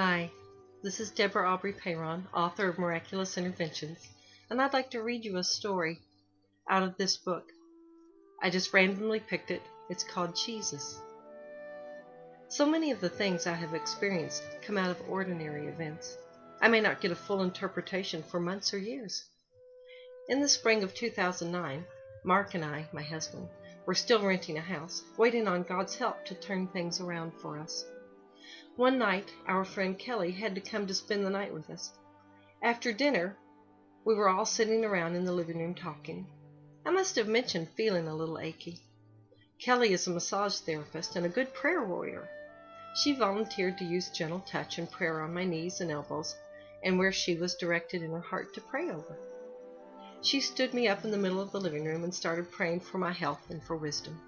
Hi, this is Deborah Peyron, author of Miraculous Interventions, and I'd like to read you a story out of this book. I just randomly picked it. It's called Jesus. So many of the things I have experienced come out of ordinary events. I may not get a full interpretation for months or years. In the spring of 2009, Mark and I, my husband, were still renting a house, waiting on God's help to turn things around for us. One night, our friend Kelly had to come to spend the night with us. After dinner, we were all sitting around in the living room talking. I must have mentioned feeling a little achy. Kelly is a massage therapist and a good prayer warrior. She volunteered to use gentle touch and prayer on my knees and elbows, and where she was directed in her heart to pray over. She stood me up in the middle of the living room and started praying for my health and for wisdom.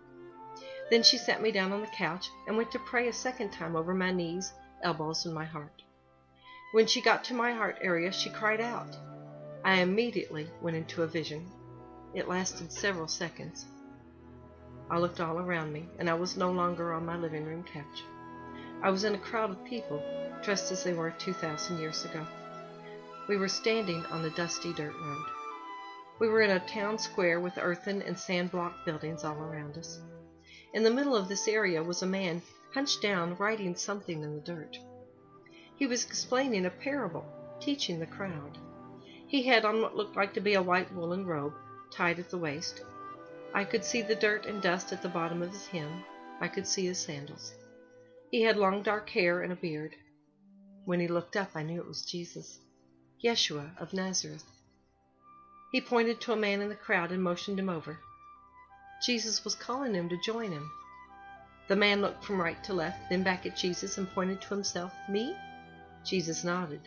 Then she sat me down on the couch and went to pray a second time over my knees, elbows, and my heart. When she got to my heart area, she cried out. I immediately went into a vision. It lasted several seconds. I looked all around me, and I was no longer on my living room couch. I was in a crowd of people, dressed as they were 2,000 years ago. We were standing on a dusty dirt road. We were in a town square with earthen and sand block buildings all around us. In the middle of this area was a man hunched down writing something in the dirt. He was explaining a parable, teaching the crowd. He had on what looked like to be a white woolen robe, tied at the waist. I could see the dirt and dust at the bottom of his hem. I could see his sandals. He had long dark hair and a beard. When he looked up, I knew it was Jesus, Yeshua of Nazareth. He pointed to a man in the crowd and motioned him over. Jesus was calling him to join him. The man looked from right to left, then back at Jesus and pointed to himself. Me? Jesus nodded.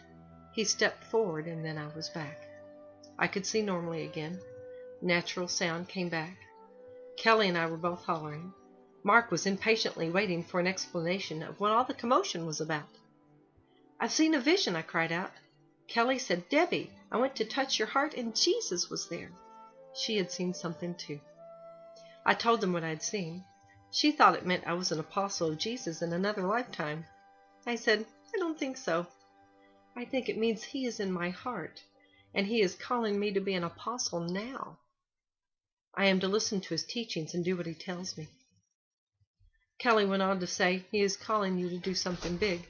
He stepped forward, and then I was back. I could see normally again. Natural sound came back. Kelly and I were both hollering. Mark was impatiently waiting for an explanation of what all the commotion was about. I've seen a vision, I cried out. Kelly said, Debbie, I went to touch your heart, and Jesus was there. She had seen something too. I told them what I had seen. She thought it meant I was an apostle of Jesus in another lifetime. I said, I don't think so. I think it means he is in my heart, and he is calling me to be an apostle now. I am to listen to his teachings and do what he tells me. Kelly went on to say, he is calling you to do something big.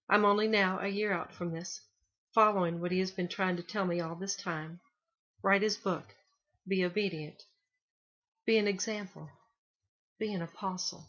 I'm only now a year out from this, following what he has been trying to tell me all this time. Write his book. Be obedient. Be an example. Be an apostle.